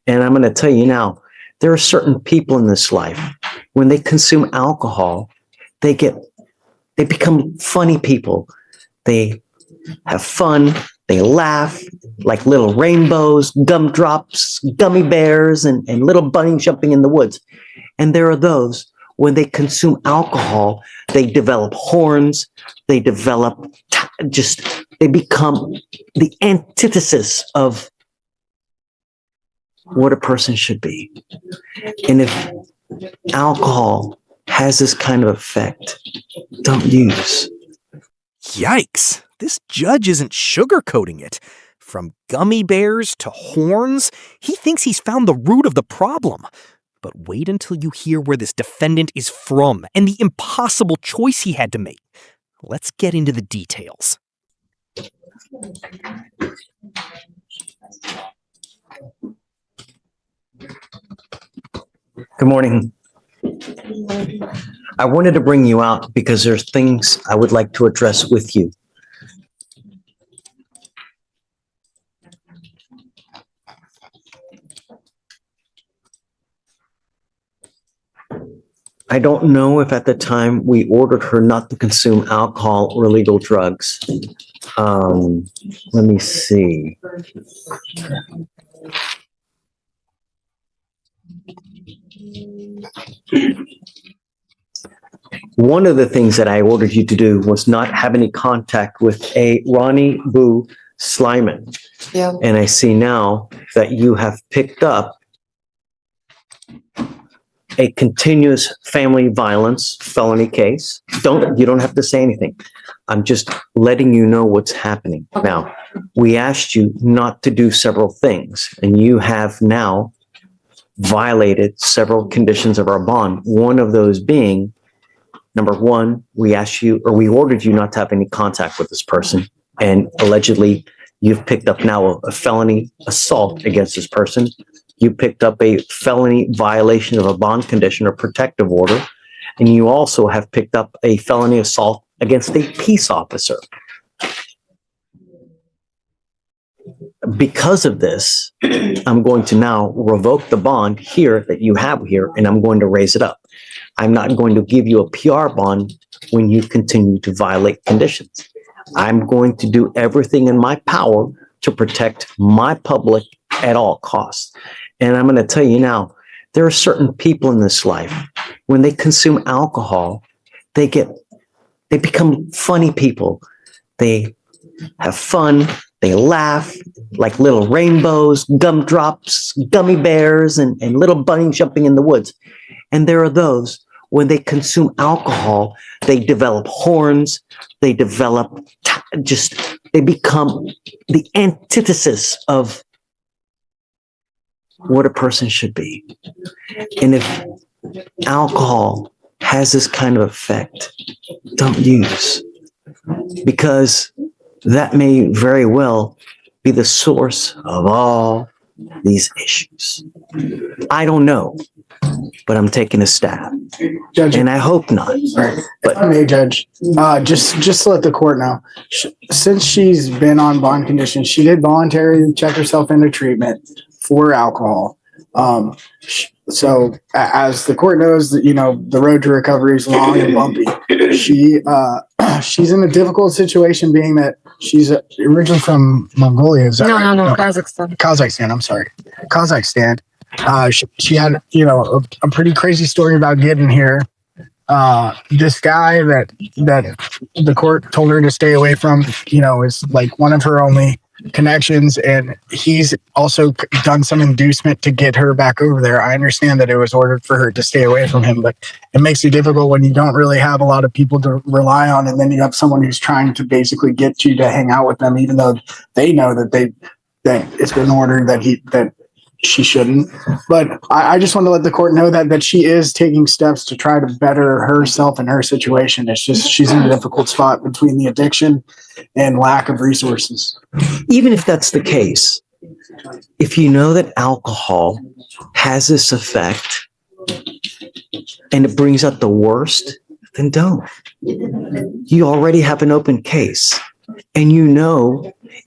And I'm going to tell you now, there are certain people in this life, when they consume alcohol, they become funny people. They have fun. They laugh like little rainbows, gumdrops, gummy bears, and little bunnies jumping in the woods. And there are those, when they consume alcohol, they develop horns. They become the antithesis of what a person should be. And if alcohol has this kind of effect, don't use. Yikes. This judge isn't sugarcoating it. From gummy bears to horns, he thinks he's found the root of the problem. But wait until you hear where this defendant is from and the impossible choice he had to make. Let's get into the details. Good morning. I wanted to bring you out because there's things I would like to address with you. I don't know if at the time we ordered her not to consume alcohol or illegal drugs. Let me see. One of the things that I ordered you to do was not have any contact with a Ronnie Boo Slyman. Yeah. And I see now that you have picked up a continuous family violence felony case. You don't have to say anything. I'm just letting you know what's happening. Now, we asked you not to do several things, and you have now violated several conditions of our bond. One of those being, number one, we ordered you not to have any contact with this person, and allegedly you've picked up now a felony assault against this person. You picked up a felony violation of a bond condition or protective order, and you also have picked up a felony assault against a peace officer. Because of this, I'm going to now revoke the bond here that you have here, and I'm going to raise it up. I'm not going to give you a PR bond when you continue to violate conditions. I'm going to do everything in my power to protect my public at all costs. And I'm going to tell you now, there are certain people in this life, when they consume alcohol, they become funny people. They have fun. They laugh like little rainbows, gumdrops, gummy bears, and little bunnies jumping in the woods. And there are those, when they consume alcohol, they develop horns. They become the antithesis of what a person should be. And if alcohol has this kind of effect, don't use. Because that may very well be the source of all these issues. I don't know, but I'm taking a stab. Judge, and I hope not. Right. But Hey, Judge, just to let the court know, since she's been on bond conditions, she did voluntarily check herself into treatment for alcohol. So as the court knows, that the road to recovery is long and bumpy. She's in a difficult situation, being that she's originally from Mongolia. Is that right? No, Kazakhstan. Kazakhstan. I'm sorry, Kazakhstan. She had a pretty crazy story about getting here. This guy that the court told her to stay away from, is like one of her only connections, and he's also done some inducement to get her back over there. I understand that it was ordered for her to stay away from him, but it makes it difficult when you don't really have a lot of people to rely on, and then you have someone who's trying to basically get you to hang out with them, even though they know that it's been ordered that she shouldn't. But I just want to let the court know that she is taking steps to try to better herself and her situation. It's just she's in a difficult spot between the addiction and lack of resources. even if that's the case, if you know that alcohol has this effect and it brings out the worst, then don't. You already have an open case. And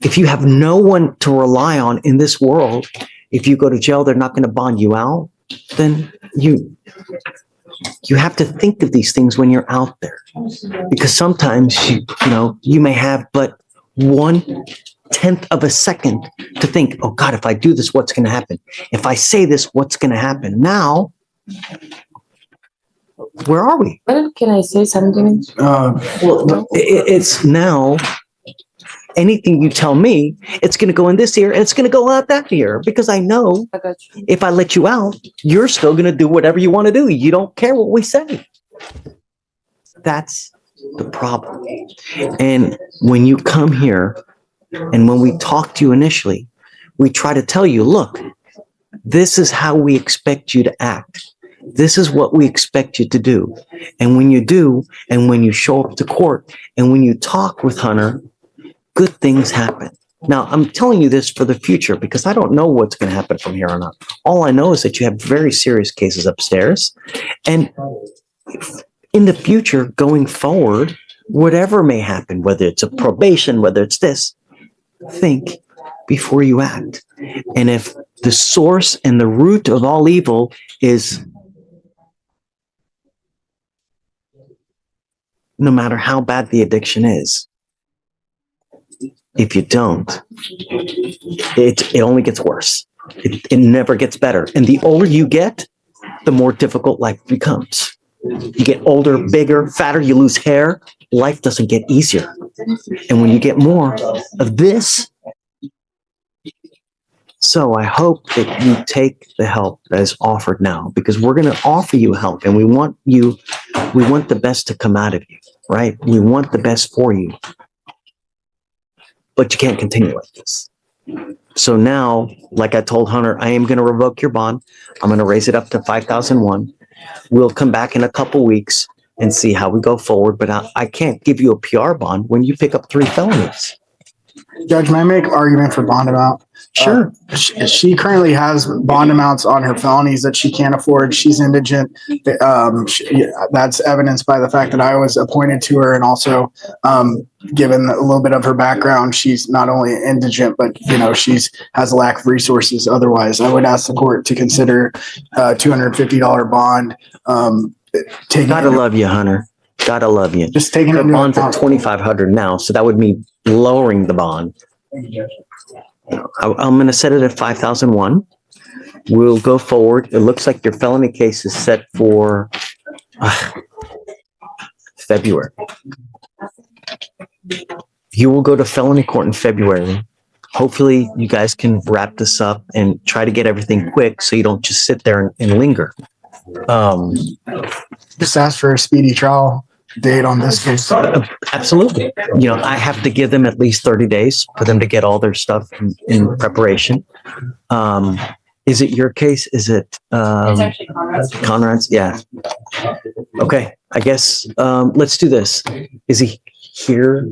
if you have no one to rely on in this world, if you go to jail, they're not going to bond you out, then you have to think of these things when you're out there, because sometimes you may have but 1/10 of a second to think, oh God, if I do this, what's going to happen? If I say this, what's going to happen? Now, where are we? Can I say something? Well, it's now anything you tell me, it's going to go in this ear and it's going to go out that ear, because I know I got you. if I let you out, you're still going to do whatever you want to do. You don't care what we say. That's the problem. And when you come here and when we talk to you initially, we try to tell you, look, this is how we expect you to act. This is what we expect you to do. And when you do, and when you show up to court, and when you talk with Hunter, good things happen. Now, I'm telling you this for the future because I don't know what's going to happen from here on out. All I know is that you have very serious cases upstairs. And in the future, going forward, whatever may happen, whether it's a probation, whether it's this, think before you act. And if the source and the root of all evil is, no matter how bad the addiction is, if you don't, it only gets worse. It never gets better. And the older you get, the more difficult life becomes. You get older, bigger, fatter, you lose hair, life doesn't get easier. And when you get more of this, so I hope that you take the help that is offered now, because we're going to offer you help, and we want the best to come out of you, right? We want the best for you. But you can't continue like this. So now, like I told Hunter, I am going to revoke your bond. I'm going to raise it up to 5,001. We'll come back in a couple weeks and see how we go forward. But I can't give you a PR bond when you pick up 3 felonies. Judge, may I make an argument for bond amount? Sure. She currently has bond amounts on her felonies that she can't afford. She's indigent. That's evidenced by the fact that I was appointed to her, and also given a little bit of her background, she's not only indigent, but she's has a lack of resources. Otherwise, I would ask the court to consider $250 bond. Gotta love you, Hunter. Gotta love you. Just taking the into bond's at account. $2,500 now, so that would mean lowering the bond. I'm going to set it at 5,001. We'll go forward. It looks like your felony case is set for February. You will go to felony court in February. Hopefully, you guys can wrap this up and try to get everything quick so you don't just sit there and linger. Just ask for a speedy trial date on this case. Absolutely. I have to give them at least 30 days for them to get all their stuff in preparation. Is it your case? Is it It's actually Conrad's. Conrad's? Yeah. Okay. I guess let's do this. Is he here?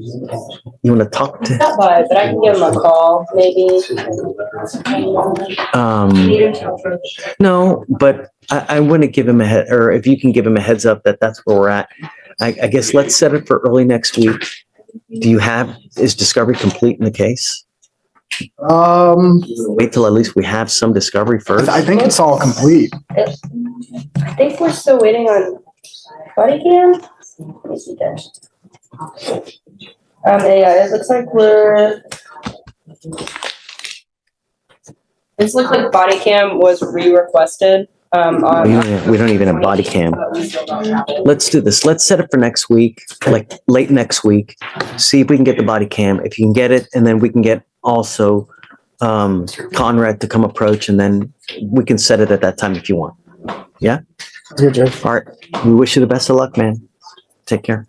You want to talk to him? Not by, but I can give him a call, maybe. No, but I want to give him a head, or if you can give him a heads up that's where we're at. I guess let's set it for early next week. Is discovery complete in the case? Wait till at least we have some discovery first. I think it's all complete. I think we're still waiting on body cam. Let me see that. Yeah, it looks like this looks like body cam was re-requested. We don't even have body cam. Let's do this. Let's set it for next week, like late next week. See if we can get the body cam. If you can get it, and then we can get also Conrad to come approach, and then we can set it at that time if you want. Yeah? Good, Judge. All right. We wish you the best of luck, man. Take care.